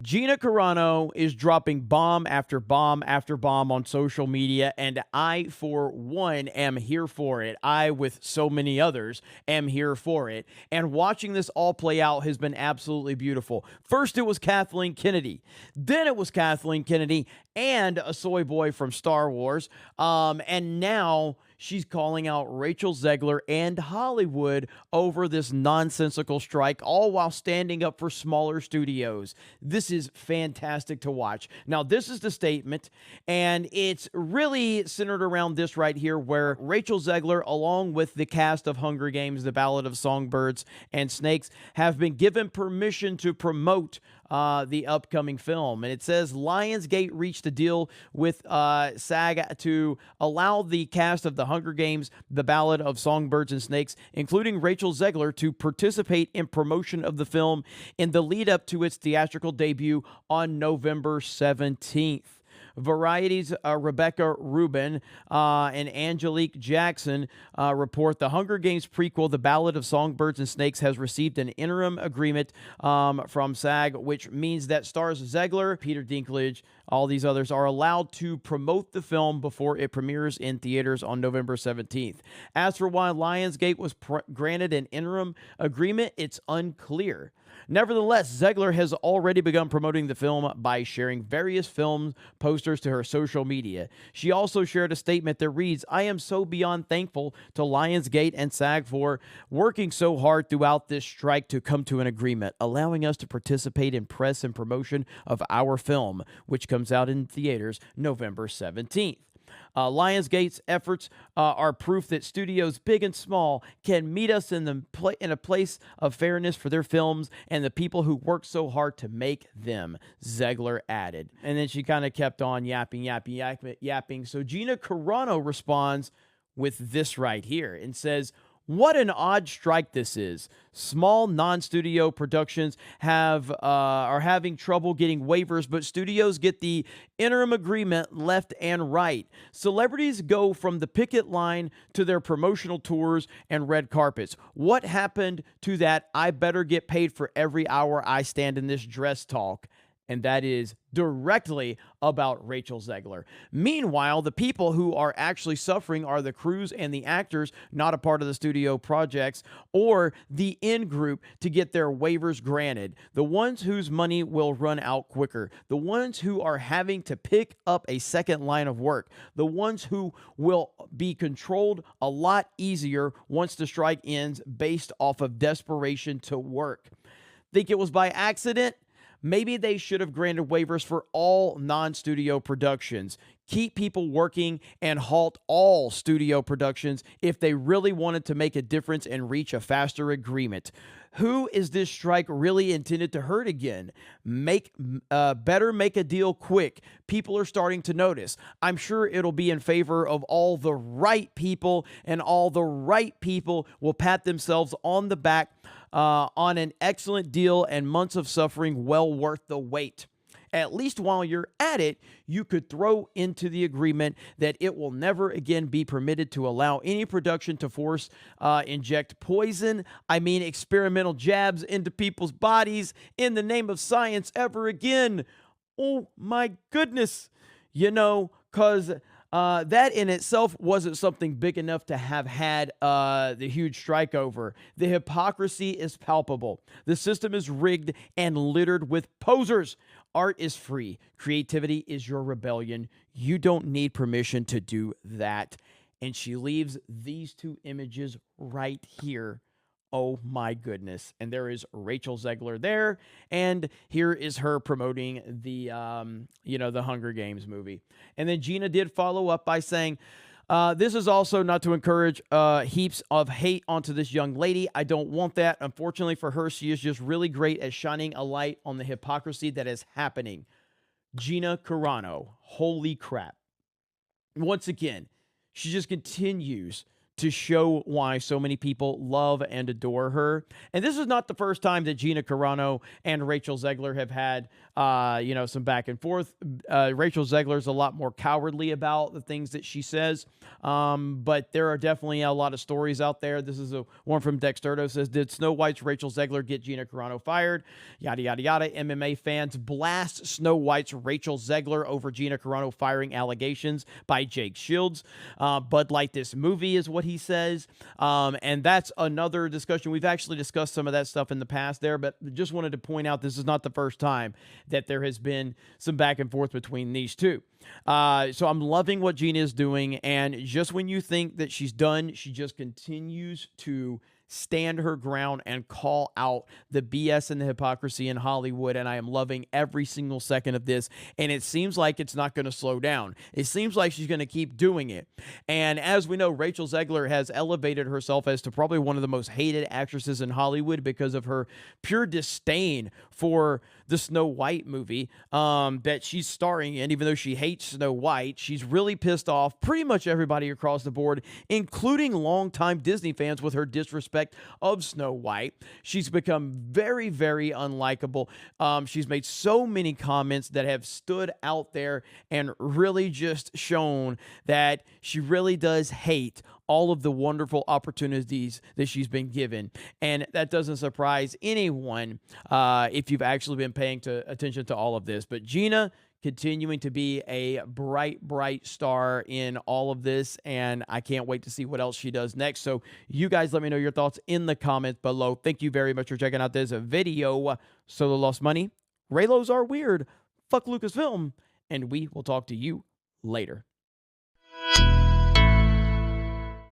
Gina Carano is dropping bomb after bomb after bomb on social media, and I, for one, am here for it. I, with so many others, am here for it. And watching this all play out has been absolutely beautiful. First, it was Kathleen Kennedy. Then it was Kathleen Kennedy and a soy boy from Star Wars. And now she's calling out Rachel Zegler and Hollywood over this nonsensical strike, all while standing up for smaller studios. This is fantastic to watch. Now, this is the statement, and it's really centered around this right here, where Rachel Zegler, along with the cast of Hunger Games, The Ballad of Songbirds and Snakes, have been given permission to promote the upcoming film. And it says Lionsgate reached a deal with SAG to allow the cast of The Hunger Games, The Ballad of Songbirds and Snakes, including Rachel Zegler, to participate in promotion of the film in the lead up to its theatrical debut on November 17th. Variety's Rebecca Rubin and Angelique Jackson report the Hunger Games prequel, The Ballad of Songbirds and Snakes, has received an interim agreement from SAG, which means that stars Zegler, Peter Dinklage, all these others are allowed to promote the film before it premieres in theaters on November 17th. As for why Lionsgate was granted an interim agreement, it's unclear. Nevertheless, Zegler has already begun promoting the film by sharing various film posters to her social media. She also shared a statement that reads, "I am so beyond thankful to Lionsgate and SAG for working so hard throughout this strike to come to an agreement, allowing us to participate in press and promotion of our film, which comes out in theaters November 17th. Lionsgate's efforts are proof that studios big and small can meet us in a place of fairness for their films and the people who work so hard to make them," Zegler added. And then she kind of kept on yapping. So Gina Carano responds with this right here and says, "What an odd strike this is. Small non-studio productions are having trouble getting waivers, but studios get the interim agreement left and right. Celebrities go from the picket line to their promotional tours and red carpets. What happened to that 'I better get paid for every hour I stand in this dress' talk?" And that is directly about Rachel Zegler. Meanwhile, the people who are actually suffering are the crews and the actors not a part of the studio projects or the in-group to get their waivers granted. The ones whose money will run out quicker. The ones who are having to pick up a second line of work. The ones who will be controlled a lot easier once the strike ends based off of desperation to work. Think it was by accident? Maybe they should have granted waivers for all non-studio productions. Keep people working and halt all studio productions if they really wanted to make a difference and reach a faster agreement. Who is this strike really intended to hurt again? Better make a deal quick. People are starting to notice. I'm sure it'll be in favor of all the right people, and all the right people will pat themselves on the back on an excellent deal and months of suffering well worth the wait. At least while you're at it, you could throw into the agreement that it will never again be permitted to allow any production to force inject poison, experimental jabs into people's bodies in the name of science ever again." Oh my goodness. Because that in itself wasn't something big enough to have had the huge strike over. The hypocrisy is palpable. The system is rigged and littered with posers. Art is free. Creativity is your rebellion. You don't need permission to do that. And she leaves these two images right here. Oh my goodness. And there is Rachel Zegler there. And here is her promoting the Hunger Games movie. And then Gina did follow up by saying, "This is also not to encourage heaps of hate onto this young lady. I don't want that. Unfortunately for her, she is just really great at shining a light on the hypocrisy that is happening." Gina Carano. Holy crap. Once again, she just continues to show why so many people love and adore her. And this is not the first time that Gina Carano and Rachel Zegler have had, some back and forth. Rachel Zegler's a lot more cowardly about the things that she says, but there are definitely a lot of stories out there. This is one from Dexterdo says, did Snow White's Rachel Zegler get Gina Carano fired? Yada, yada, yada. MMA fans blast Snow White's Rachel Zegler over Gina Carano firing allegations by Jake Shields. Bud Light this movie is what he says. And that's another discussion. We've actually discussed some of that stuff in the past there, but just wanted to point out this is not the first time that there has been some back and forth between these two. So I'm loving what Gina is doing. And just when you think that she's done, she just continues to stand her ground and call out the BS and the hypocrisy in Hollywood. And I am loving every single second of this. And it seems like it's not going to slow down. It seems like she's going to keep doing it. And as we know, Rachel Zegler has elevated herself as to probably one of the most hated actresses in Hollywood because of her pure disdain for the Snow White movie that she's starring in. Even though she hates Snow White, she's really pissed off pretty much everybody across the board, including longtime Disney fans, with her disrespect of Snow White. She's become very, very unlikable. She's made so many comments that have stood out there and really just shown that she really does hate all of the wonderful opportunities that she's been given. And that doesn't surprise anyone if you've actually been paying attention to all of this. But Gina continuing to be a bright, bright star in all of this, and I can't wait to see what else she does next. So you guys let me know your thoughts in the comments below. Thank you very much for checking out this video. Solo lost money. Raylos are weird. Fuck Lucasfilm. And we will talk to you later.